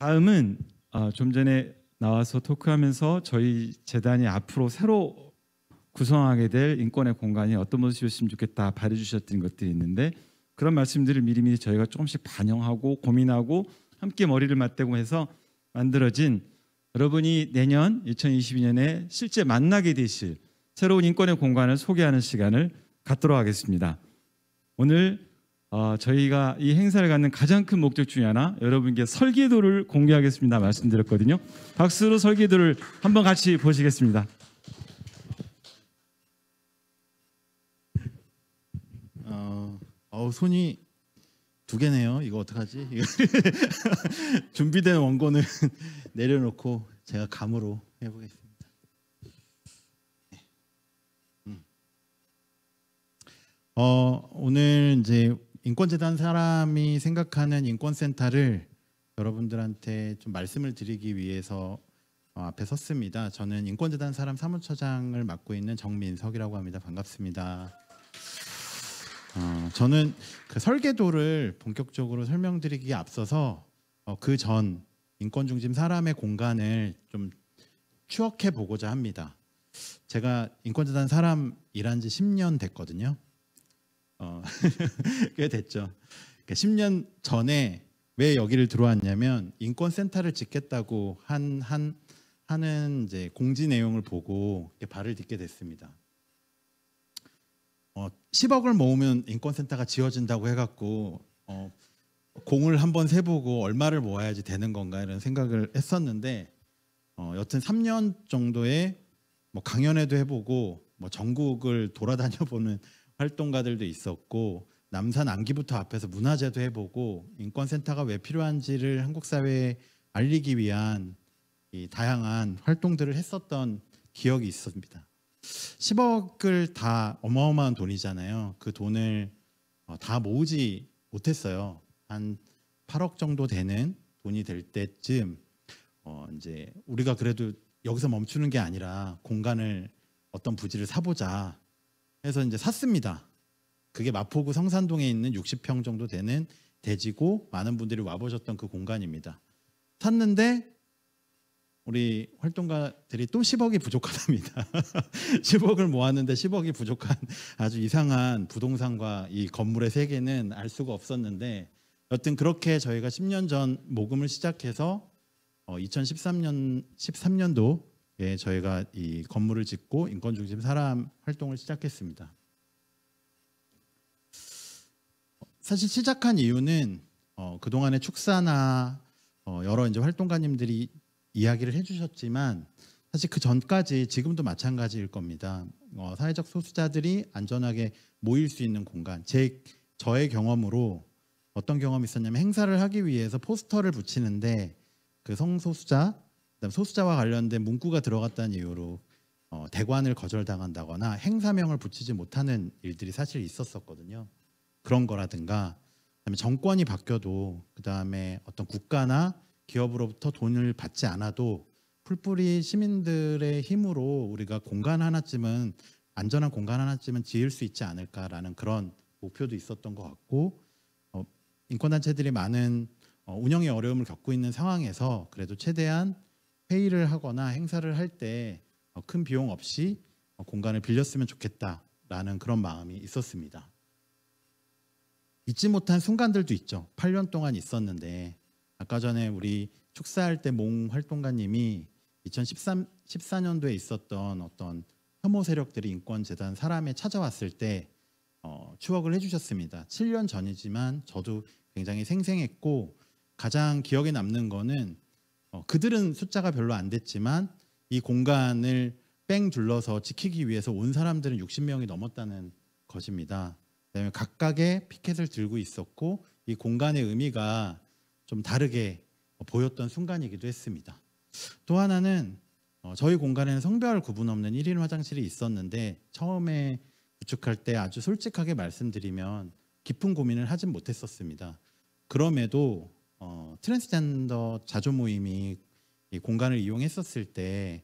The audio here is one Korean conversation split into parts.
다음은 좀 전에 나와서 토크하면서 저희 재단이 앞으로 새로 구성하게 될 인권의 공간이 어떤 모습이었으면 좋겠다 발휘주셨던 것들이 있는데, 그런 말씀들을 미리미리 저희가 조금씩 반영하고 고민하고 함께 머리를 맞대고 해서 만들어진, 여러분이 내년 2022년에 실제 만나게 되실 새로운 인권의 공간을 소개하는 시간을 갖도록 하겠습니다. 오늘 저희가 이 행사를 갖는 가장 큰 목적 중에 하나, 여러분께 설계도를 공개하겠습니다 말씀드렸거든요. 박수로 설계도를 한번 같이 보시겠습니다. 손이 두 개네요. 이거 어떡하지? 준비된 원고는 내려놓고 제가 감으로 해보겠습니다. 오늘 이제 인권재단 사람이 생각하는 인권센터를 여러분들한테 좀 말씀을 드리기 위해서 앞에 섰습니다. 저는 인권재단 사람 사무처장을 맡고 있는 정민석이라고 합니다. 반갑습니다. 저는 그 설계도를 본격적으로 설명드리기에 앞서서 그 전 인권중심 사람의 공간을 좀 추억해 보고자 합니다. 제가 인권재단 사람 일한 지 10년 됐거든요. 꽤 됐죠. 그러니까 10년 전에 왜 여기를 들어왔냐면, 인권센터를 짓겠다고 하는 이제 공지 내용을 보고 발을 딛게 됐습니다. 10억을 모으면 인권센터가 지어진다고 해갖고 공을 한번 세보고 얼마를 모아야지 되는 건가 이런 생각을 했었는데, 여튼 3년 정도의 강연회도 해보고 전국을 돌아다녀보는 활동가들도 있었고, 남산 안기부터 앞에서 문화제도 해보고, 인권센터가 왜 필요한지를 한국 사회에 알리기 위한 이 다양한 활동들을 했었던 기억이 있습니다. 10억을 다 어마어마한 돈이잖아요. 그 돈을 다 모으지 못했어요. 한 8억 정도 되는 돈이 될 때쯤 이제 우리가 그래도 여기서 멈추는 게 아니라 공간을, 어떤 부지를 사보자 해서 이제 샀습니다. 그게 마포구 성산동에 있는 60평 정도 되는 대지고, 많은 분들이 와보셨던 그 공간입니다. 샀는데 우리 활동가들이 또 10억이 부족하답니다. 10억을 모았는데 10억이 부족한 아주 이상한 부동산과 이 건물의 세계는 알 수가 없었는데, 여튼 그렇게 저희가 10년 전 모금을 시작해서 2013년도에 저희가 이 건물을 짓고 인권중심 사람 활동을 시작했습니다. 사실 시작한 이유는 그동안의 축사나 여러 이제 활동가님들이 이야기를 해주셨지만, 사실 그 전까지, 지금도 마찬가지일 겁니다. 사회적 소수자들이 안전하게 모일 수 있는 공간. 저의 경험으로 어떤 경험이 있었냐면, 행사를 하기 위해서 포스터를 붙이는데 그 성소수자, 그다음 소수자와 관련된 문구가 들어갔다는 이유로 대관을 거절당한다거나 행사명을 붙이지 못하는 일들이 사실 있었었거든요. 그런 거라든가, 그다음에 정권이 바뀌어도 그다음에 어떤 국가나 기업으로부터 돈을 받지 않아도 풀뿌리 시민들의 힘으로 우리가 공간 하나쯤은, 안전한 공간 하나쯤은 지을 수 있지 않을까라는 그런 목표도 있었던 것 같고, 인권단체들이 많은 운영의 어려움을 겪고 있는 상황에서 그래도 최대한 회의를 하거나 행사를 할 때 큰 비용 없이 공간을 빌렸으면 좋겠다라는 그런 마음이 있었습니다. 잊지 못한 순간들도 있죠. 8년 동안 있었는데, 아까 전에 우리 축사할 때 몽 활동가님이 2014년도에 있었던 어떤 혐오 세력들이 인권재단 사람에 찾아왔을 때 추억을 해주셨습니다. 7년 전이지만 저도 굉장히 생생했고, 가장 기억에 남는 거는 그들은 숫자가 별로 안 됐지만 이 공간을 뺑 둘러서 지키기 위해서 온 사람들은 60명이 넘었다는 것입니다. 그다음에 각각의 피켓을 들고 있었고, 이 공간의 의미가 좀 다르게 보였던 순간이기도 했습니다. 또 하나는 저희 공간에는 성별 구분 없는 1인 화장실이 있었는데, 처음에 구축할 때 아주 솔직하게 말씀드리면 깊은 고민을 하진 못했었습니다. 그럼에도 트랜스젠더 자조 모임이 이 공간을 이용했었을 때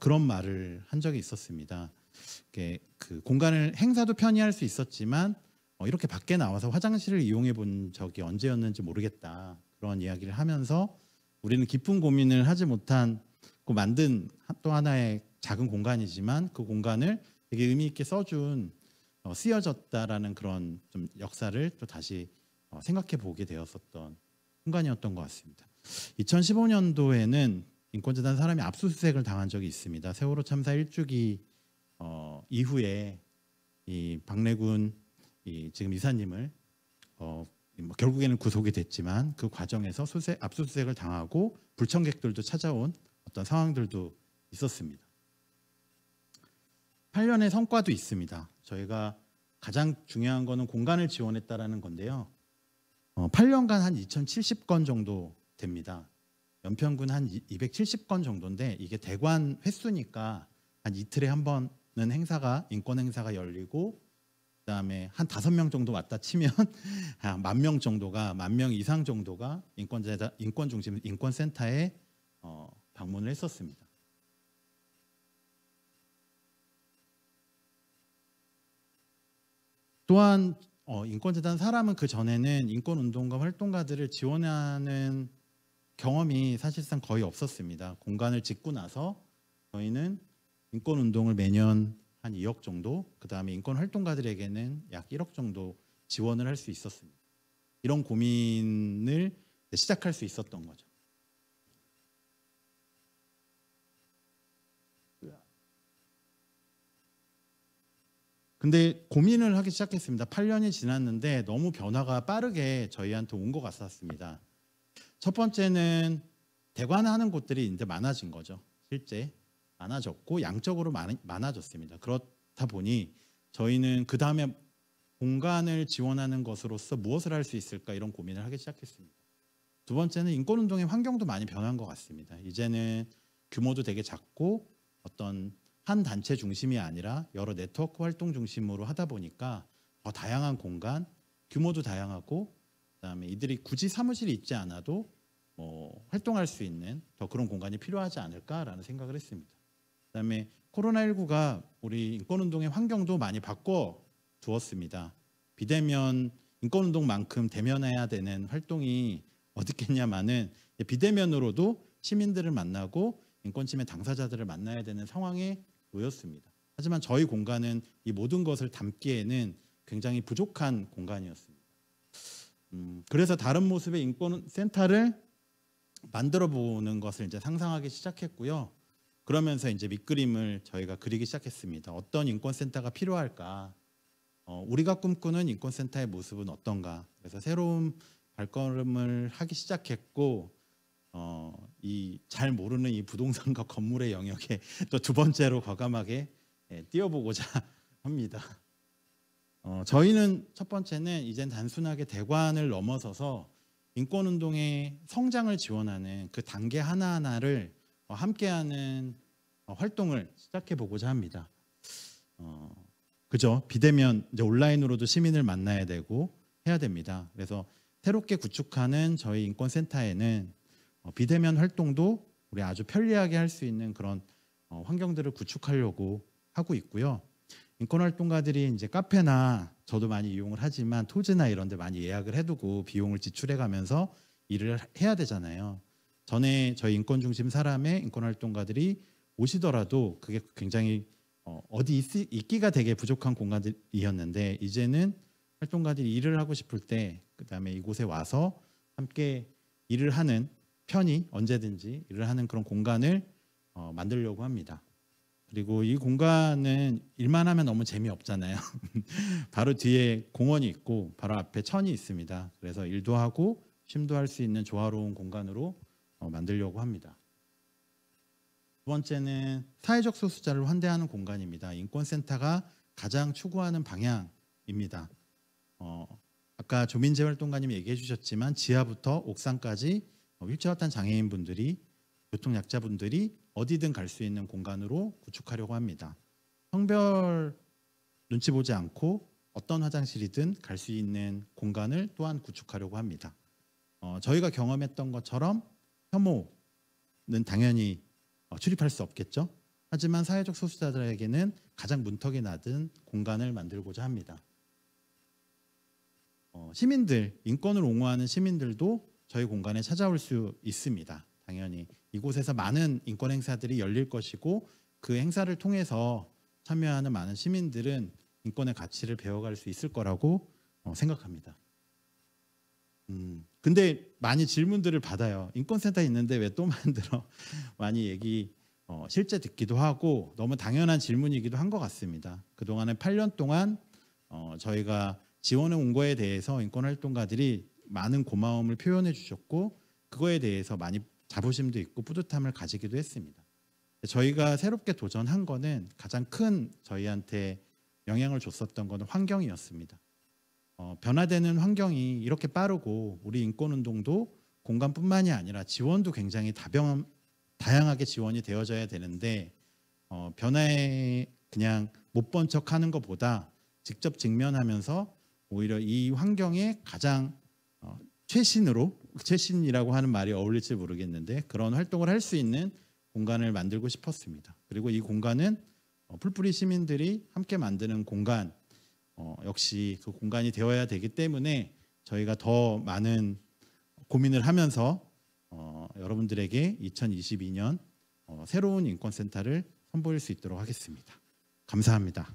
그런 말을 한 적이 있었습니다. 그 공간을 행사도 편의할 수 있었지만 이렇게 밖에 나와서 화장실을 이용해 본 적이 언제였는지 모르겠다, 그런 이야기를 하면서 우리는 깊은 고민을 하지 못한 만든 또 하나의 작은 공간이지만 그 공간을 되게 의미 있게 써준 쓰여졌다라는 그런 좀 역사를 또 다시 생각해 보게 되었었던 순간이었던 것 같습니다. 2015년도에는 인권재단 사람이 압수수색을 당한 적이 있습니다. 세월호 참사 1주기 이후에 이 박래군 지금 이사님을 결국에는 구속이 됐지만 그 과정에서 압수수색을 당하고 불청객들도 찾아온 어떤 상황들도 있었습니다. 8년의 성과도 있습니다. 저희가 가장 중요한 거는 공간을 지원했다라는 건데요. 8년간 한 2,070건 정도 됩니다. 연평균 한 270건 정도인데 이게 대관 횟수니까 한 이틀에 한 번은 인권 행사가 열리고 그다음에 한 5명 정도 왔다 치면 한 10,000명 정도가 10,000명 이상 정도가 인권 중심 인권센터에 방문을 했었습니다. 또한 인권재단 사람은 그 전에는 인권운동가 활동가들을 지원하는 경험이 사실상 거의 없었습니다. 공간을 짓고 나서 저희는 인권운동을 매년 한 2억 정도, 그 다음에 인권활동가들에게는 약 1억 정도 지원을 할 수 있었습니다. 이런 고민을 시작할 수 있었던 거죠. 근데 고민을 하기 시작했습니다. 8년이 지났는데 너무 변화가 빠르게 저희한테 온 것 같았습니다. 첫 번째는 대관하는 곳들이 이제 많아진 거죠. 실제 많아졌고 양적으로 많아졌습니다. 그렇다 보니 저희는 그 다음에 공간을 지원하는 것으로서 무엇을 할 수 있을까 이런 고민을 하기 시작했습니다. 두 번째는 인권운동의 환경도 많이 변한 것 같습니다. 이제는 규모도 되게 작고 어떤 한 단체 중심이 아니라 여러 네트워크 활동 중심으로 하다 보니까 더 다양한 공간, 규모도 다양하고 그다음에 이들이 굳이 사무실이 있지 않아도 활동할 수 있는 더 그런 공간이 필요하지 않을까라는 생각을 했습니다. 그다음에 코로나19가 우리 인권운동의 환경도 많이 바꿔 두었습니다. 비대면 인권운동만큼 대면해야 되는 활동이 어디 있겠냐마는 비대면으로도 시민들을 만나고 인권침해 당사자들을 만나야 되는 상황에 놓였습니다. 하지만 저희 공간은 이 모든 것을 담기에는 굉장히 부족한 공간이었습니다. 그래서 다른 모습의 인권센터를 만들어 보는 것을 이제 상상하기 시작했고요. 그러면서 이제 밑그림을 저희가 그리기 시작했습니다. 어떤 인권센터가 필요할까? 우리가 꿈꾸는 인권센터의 모습은 어떤가? 그래서 새로운 발걸음을 하기 시작했고 이 잘 모르는 이 부동산과 건물의 영역에 또 두 번째로 과감하게 뛰어보고자 합니다. 저희는 첫 번째는 이젠 단순하게 대관을 넘어서서 인권운동의 성장을 지원하는 그 단계 하나하나를 함께하는 활동을 시작해 보고자 합니다. 그죠? 비대면 이제 온라인으로도 시민을 만나야 되고 해야 됩니다. 그래서 새롭게 구축하는 저희 인권센터에는 비대면 활동도 우리 아주 편리하게 할 수 있는 그런 환경들을 구축하려고 하고 있고요. 인권활동가들이 이제 카페나 저도 많이 이용을 하지만 토지나 이런 데 많이 예약을 해두고 비용을 지출해가면서 일을 해야 되잖아요. 전에 저희 인권중심 사람의 인권활동가들이 오시더라도 그게 굉장히 어디 있기가 되게 부족한 공간이었는데 이제는 활동가들이 일을 하고 싶을 때 그다음에 이곳에 와서 함께 일을 하는 편히 언제든지 일을 하는 그런 공간을 만들려고 합니다. 그리고 이 공간은 일만 하면 너무 재미없잖아요. 바로 뒤에 공원이 있고 바로 앞에 천이 있습니다. 그래서 일도 하고 쉼도 할 수 있는 조화로운 공간으로 만들려고 합니다. 두 번째는 사회적 소수자를 환대하는 공간입니다. 인권센터가 가장 추구하는 방향입니다. 아까 조민재 활동가님이 얘기해 주셨지만 지하부터 옥상까지 휠체어탄 장애인분들이 교통약자분들이 어디든 갈 수 있는 공간으로 구축하려고 합니다. 성별 눈치 보지 않고 어떤 화장실이든 갈 수 있는 공간을 또한 구축하려고 합니다. 저희가 경험했던 것처럼 혐오는 당연히 출입할 수 없겠죠. 하지만 사회적 소수자들에게는 가장 문턱이 낮은 공간을 만들고자 합니다. 시민들, 인권을 옹호하는 시민들도 저희 공간에 찾아올 수 있습니다. 당연히 이곳에서 많은 인권 행사들이 열릴 것이고 그 행사를 통해서 참여하는 많은 시민들은 인권의 가치를 배워갈 수 있을 거라고 생각합니다. 근데 많이 질문들을 받아요. 인권센터 있는데 왜 또 만들어? 많이 얘기 실제 듣기도 하고 너무 당연한 질문이기도 한 것 같습니다. 그동안에 8년 동안 저희가 지원해 온 거에 대해서 인권활동가들이 많은 고마움을 표현해 주셨고 그거에 대해서 많이 자부심도 있고 뿌듯함을 가지기도 했습니다. 저희가 새롭게 도전한 거는 가장 큰 저희한테 영향을 줬었던 거는 환경이었습니다. 변화되는 환경이 이렇게 빠르고 우리 인권운동도 공간뿐만이 아니라 지원도 굉장히 다양하게 지원이 되어져야 되는데 변화에 그냥 못 본 척하는 것보다 직접 직면하면서 오히려 이 환경에 가장 최신이라고 하는 말이 어울릴지 모르겠는데 그런 활동을 할 수 있는 공간을 만들고 싶었습니다. 그리고 이 공간은 풀뿌리 시민들이 함께 만드는 공간 역시 그 공간이 되어야 되기 때문에 저희가 더 많은 고민을 하면서 여러분들에게 2022년 새로운 인권센터를 선보일 수 있도록 하겠습니다. 감사합니다.